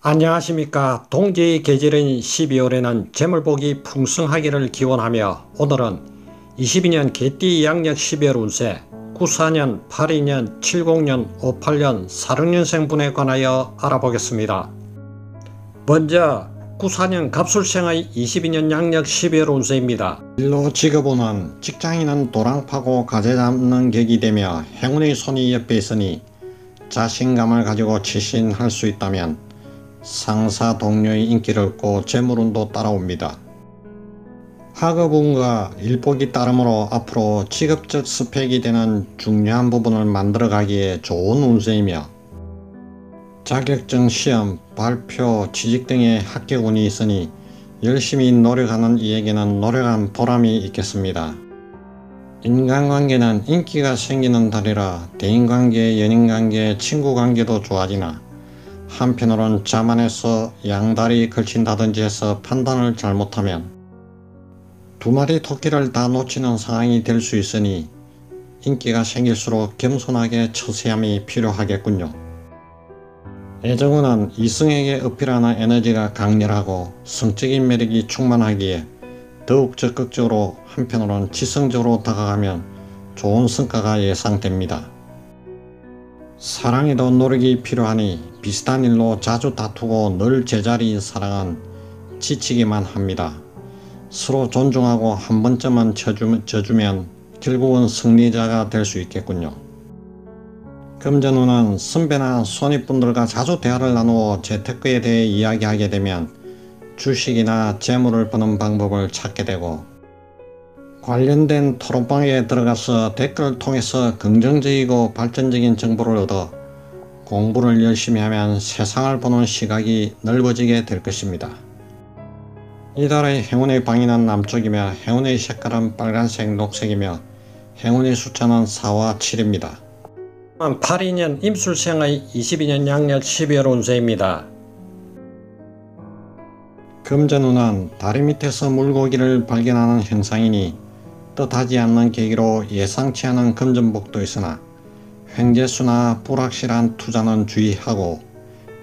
안녕하십니까. 동지의 계절인 12월에는 재물복이 풍성하기를 기원하며 오늘은 22년 개띠 양력 12월 운세, 94년, 82년, 70년, 58년, 46년생 분에 관하여 알아보겠습니다. 먼저 94년 갑술생의 22년 양력 12월 운세입니다. 일로 직업운은 직장인은 도랑파고 가재 잡는 격이 되며 행운의 손이 옆에 있으니 자신감을 가지고 치신할 수 있다면 상사 동료의 인기를 얻고 재물운도 따라옵니다. 학업운과 일복이 따르므로 앞으로 직업적 스펙이 되는 중요한 부분을 만들어가기에 좋은 운세이며 자격증 시험, 발표, 취직 등의 합격운이 있으니 열심히 노력하는 이에게는 노력한 보람이 있겠습니다. 인간관계는 인기가 생기는 달이라 대인관계, 연인관계, 친구관계도 좋아지나 한편으론 자만해서 양다리 걸친다든지 해서 판단을 잘못하면 두 마리 토끼를 다 놓치는 상황이 될 수 있으니 인기가 생길수록 겸손하게 처세함이 필요하겠군요. 애정운은 이성에게 어필하는 에너지가 강렬하고 성적인 매력이 충만하기에 더욱 적극적으로 한편으론 지성적으로 다가가면 좋은 성과가 예상됩니다. 사랑에도 노력이 필요하니 비슷한 일로 자주 다투고 늘 제자리인 사랑은 지치기만 합니다. 서로 존중하고 한 번쯤은 져주면 결국은 승리자가 될 수 있겠군요. 금전운은 선배나 손윗분들과 자주 대화를 나누어 재테크에 대해 이야기하게 되면 주식이나 재물을 버는 방법을 찾게 되고 관련된 토론방에 들어가서 댓글을 통해서 긍정적이고 발전적인 정보를 얻어 공부를 열심히 하면 세상을 보는 시각이 넓어지게 될 것입니다. 이달의 행운의 방위는 남쪽이며 행운의 색깔은 빨간색, 녹색이며 행운의 숫자는 4와 7입니다. 82년 임술생의 22년 양력 12월 운세입니다. 금전운은 다리 밑에서 물고기를 발견하는 현상이니 뜻하지 않는 계기로 예상치 않은 금전복도 있으나 횡재수나 불확실한 투자는 주의하고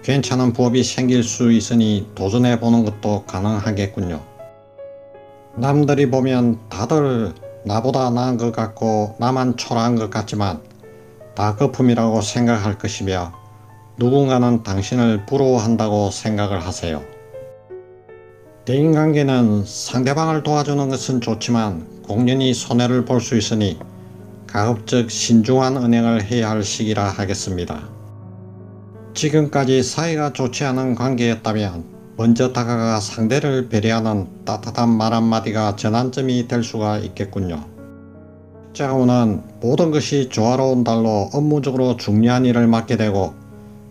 괜찮은 부업이 생길 수 있으니 도전해보는 것도 가능하겠군요. 남들이 보면 다들 나보다 나은 것 같고 나만 초라한 것 같지만 다 거품이라고 생각할 것이며 누군가는 당신을 부러워한다고 생각을 하세요. 대인관계는 상대방을 도와주는 것은 좋지만 공연히 손해를 볼 수 있으니 가급적 신중한 은행을 해야 할 시기라 하겠습니다. 지금까지 사이가 좋지 않은 관계였다면 먼저 다가가 상대를 배려하는 따뜻한 말 한마디가 전환점이 될 수가 있겠군요. 십자가운은 모든 것이 조화로운 달로 업무적으로 중요한 일을 맡게 되고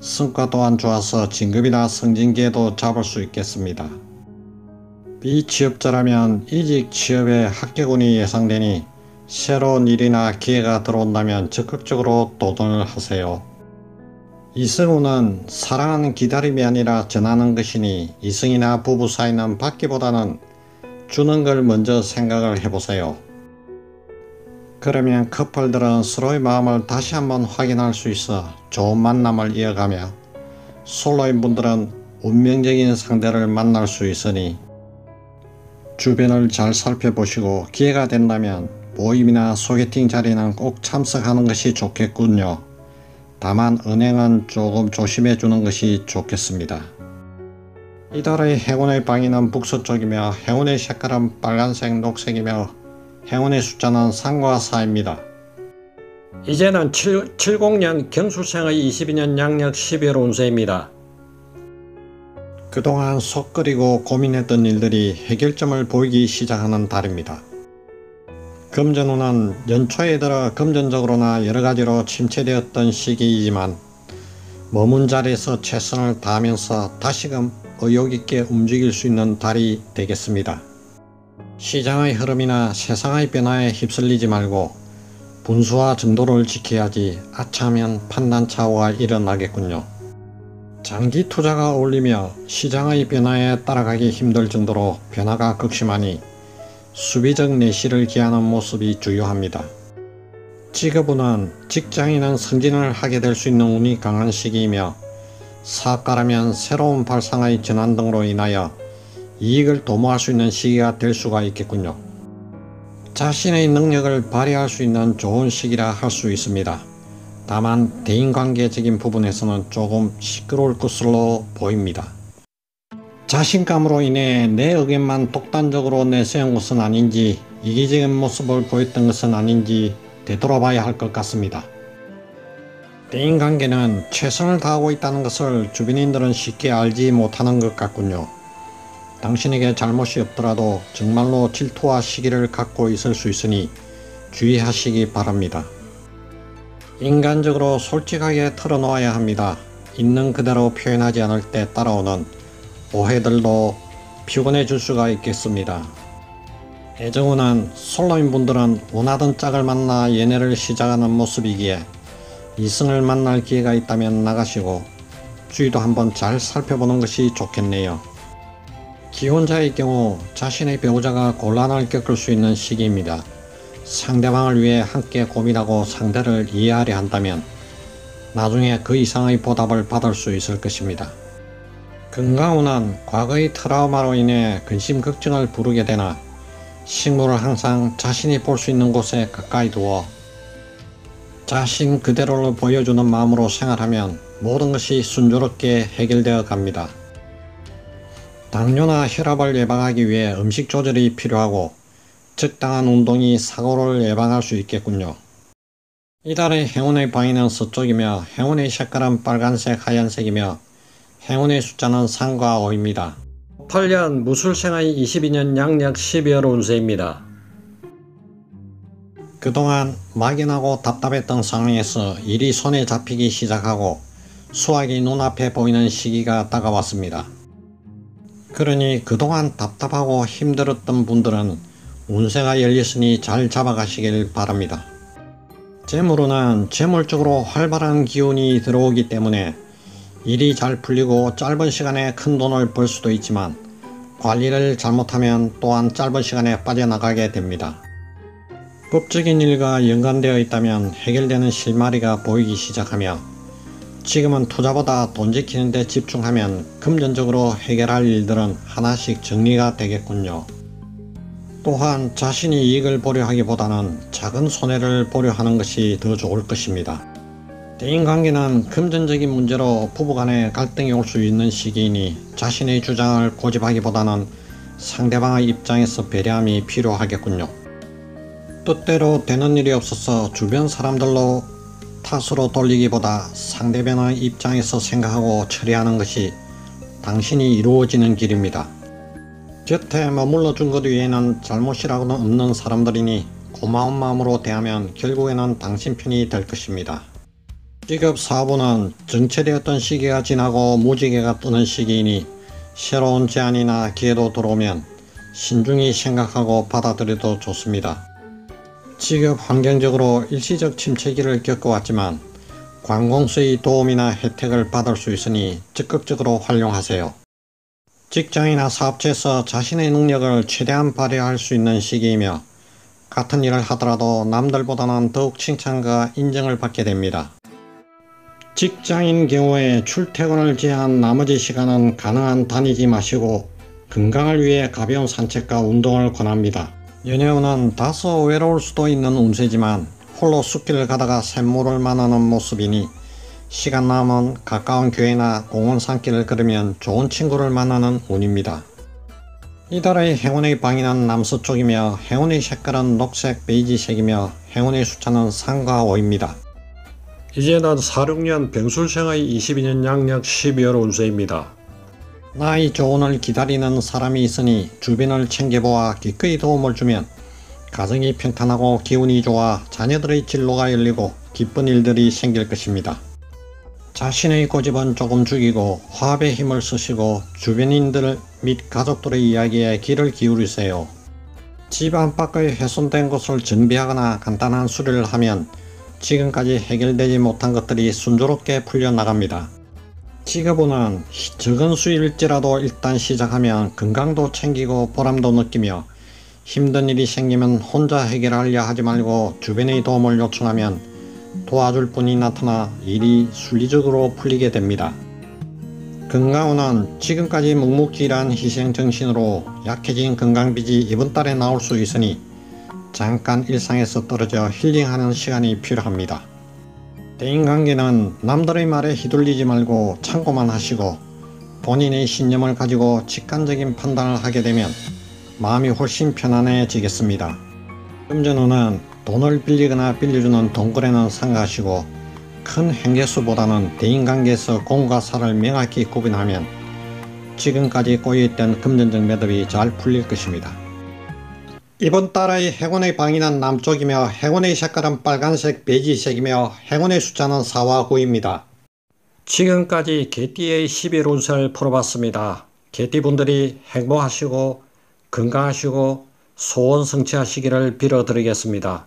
성과 또한 좋아서 진급이나 승진기회도 잡을 수 있겠습니다. 비취업자라면 이직 취업에 합격운이 예상되니 새로운 일이나 기회가 들어온다면 적극적으로 도전을 하세요. 이성운은 사랑은 기다림이 아니라 전하는 것이니 이성이나 부부 사이는 받기보다는 주는 걸 먼저 생각을 해보세요. 그러면 커플들은 서로의 마음을 다시 한번 확인할 수 있어 좋은 만남을 이어가며 솔로인 분들은 운명적인 상대를 만날 수 있으니 주변을 잘 살펴보시고 기회가 된다면 모임이나 소개팅 자리는 꼭 참석하는 것이 좋겠군요. 다만 은행은 조금 조심해 주는 것이 좋겠습니다. 이달의 행운의 방위는 북서쪽이며 행운의 색깔은 빨간색, 녹색이며 행운의 숫자는 3과 4입니다. 이제는 70년 경술생의 22년 양력 12월 운세입니다. 그동안 속 끓이고 고민했던 일들이 해결점을 보이기 시작하는 달입니다. 금전운은 연초에 들어 금전적으로나 여러가지로 침체되었던 시기이지만 머문 자리에서 최선을 다하면서 다시금 의욕있게 움직일 수 있는 달이 되겠습니다. 시장의 흐름이나 세상의 변화에 휩쓸리지 말고 분수와 정도를 지켜야지 아차하면 판단착오가 일어나겠군요. 장기 투자가 어울리며 시장의 변화에 따라가기 힘들 정도로 변화가 극심하니 수비적 내실을 기하는 모습이 주요합니다. 직업운은 직장인은 승진을 하게 될 수 있는 운이 강한 시기이며 사업가라면 새로운 발상의 전환 등으로 인하여 이익을 도모할 수 있는 시기가 될 수가 있겠군요. 자신의 능력을 발휘할 수 있는 좋은 시기라 할 수 있습니다. 다만 대인관계적인 부분에서는 조금 시끄러울 것으로 보입니다. 자신감으로 인해 내 의견만 독단적으로 내세운 것은 아닌지, 이기적인 모습을 보였던 것은 아닌지 되돌아봐야 할 것 같습니다. 대인관계는 최선을 다하고 있다는 것을 주변인들은 쉽게 알지 못하는 것 같군요. 당신에게 잘못이 없더라도 정말로 질투와 시기를 갖고 있을 수 있으니 주의하시기 바랍니다. 인간적으로 솔직하게 털어놓아야 합니다. 있는 그대로 표현하지 않을 때 따라오는 오해들도 피곤해질 수가 있겠습니다. 애정운은 솔로인 분들은 원하던 짝을 만나 연애를 시작하는 모습이기에 이성을 만날 기회가 있다면 나가시고 주위도 한번 잘 살펴보는 것이 좋겠네요. 기혼자의 경우 자신의 배우자가 곤란을 겪을 수 있는 시기입니다. 상대방을 위해 함께 고민하고 상대를 이해하려 한다면 나중에 그 이상의 보답을 받을 수 있을 것입니다. 건강운은 과거의 트라우마로 인해 근심 걱정을 부르게 되나 식물을 항상 자신이 볼 수 있는 곳에 가까이 두어 자신 그대로를 보여주는 마음으로 생활하면 모든 것이 순조롭게 해결되어 갑니다. 당뇨나 혈압을 예방하기 위해 음식 조절이 필요하고 적당한 운동이 사고를 예방할 수 있겠군요. 이달의 행운의 방위는 서쪽이며 행운의 색깔은 빨간색, 하얀색이며 행운의 숫자는 3과 5입니다. 8년 무술생의 22년 양력 12월 운세입니다. 그동안 막연하고 답답했던 상황에서 일이 손에 잡히기 시작하고 수확이 눈앞에 보이는 시기가 다가왔습니다. 그러니 그동안 답답하고 힘들었던 분들은 운세가 열렸으니 잘 잡아가시길 바랍니다. 재물운은 재물적으로 활발한 기운이 들어오기 때문에 일이 잘 풀리고 짧은 시간에 큰 돈을 벌 수도 있지만 관리를 잘못하면 또한 짧은 시간에 빠져나가게 됩니다. 법적인 일과 연관되어 있다면 해결되는 실마리가 보이기 시작하며 지금은 투자보다 돈 지키는 데 집중하면 금전적으로 해결할 일들은 하나씩 정리가 되겠군요. 또한 자신이 이익을 보려 하기보다는 작은 손해를 보려 하는 것이 더 좋을 것입니다. 대인관계는 금전적인 문제로 부부간에 갈등이 올 수 있는 시기이니 자신의 주장을 고집하기보다는 상대방의 입장에서 배려함이 필요하겠군요. 뜻대로 되는 일이 없어서 주변 사람들로 탓으로 돌리기보다 상대방의 입장에서 생각하고 처리하는 것이 당신이 이루어지는 길입니다. 곁에 머물러 준 것 외에는 잘못이라고는 없는 사람들이니 고마운 마음으로 대하면 결국에는 당신 편이 될 것입니다. 직업 사업은 정체되었던 시기가 지나고 무지개가 뜨는 시기이니 새로운 제안이나 기회도 들어오면 신중히 생각하고 받아들여도 좋습니다. 직업 환경적으로 일시적 침체기를 겪어왔지만 관공서의 도움이나 혜택을 받을 수 있으니 적극적으로 활용하세요. 직장이나 사업체에서 자신의 능력을 최대한 발휘할 수 있는 시기이며 같은 일을 하더라도 남들보다는 더욱 칭찬과 인정을 받게 됩니다. 직장인 경우에 출퇴근을 제한 나머지 시간은 가능한 다니지 마시고 건강을 위해 가벼운 산책과 운동을 권합니다. 연애운은 다소 외로울 수도 있는 운세지만 홀로 숲길을 가다가 샘물을 만나는 모습이니 시간 남은 가까운 교회나 공원 산길을 걸으면 좋은 친구를 만나는 운입니다. 이달의 행운의 방위는 남서쪽이며 행운의 색깔은 녹색, 베이지색이며 행운의 숫자는 3과 5입니다. 이제는 46년 병술생의 22년 양력 12월 운세입니다. 나이 좋은을 기다리는 사람이 있으니 주변을 챙겨보아 기꺼이 도움을 주면 가정이 평탄하고 기운이 좋아 자녀들의 진로가 열리고 기쁜 일들이 생길 것입니다. 자신의 고집은 조금 죽이고 화합의 힘을 쓰시고 주변인들 및 가족들의 이야기에 귀를 기울이세요. 집 안팎의 훼손된 것을 정비하거나 간단한 수리를 하면 지금까지 해결되지 못한 것들이 순조롭게 풀려나갑니다. 직업운은 적은 수일지라도 일단 시작하면 건강도 챙기고 보람도 느끼며 힘든 일이 생기면 혼자 해결하려 하지 말고 주변의 도움을 요청하면 도와줄 분이 나타나 일이 순리적으로 풀리게 됩니다. 건강운은 지금까지 묵묵지일한 희생정신으로 약해진 건강빚이 이번 달에 나올 수 있으니 잠깐 일상에서 떨어져 힐링하는 시간이 필요합니다. 대인관계는 남들의 말에 휘둘리지 말고 참고만 하시고 본인의 신념을 가지고 직관적인 판단을 하게 되면 마음이 훨씬 편안해지겠습니다. 금전운은 돈을 빌리거나 빌려주는 돈거래는 삼가하시고 큰 행개수보다는 대인관계에서 공과 사를 명확히 구분하면 지금까지 꼬여있던 금전적 매듭이 잘 풀릴 것입니다. 이번 달의 행운의 방위는 남쪽이며 행운의 색깔은 빨간색, 베이지색이며 행운의 숫자는 4와 9입니다. 지금까지 개띠의 11 운세를 풀어봤습니다. 개띠분들이 행복하시고 건강하시고 소원 성취하시기를 빌어드리겠습니다.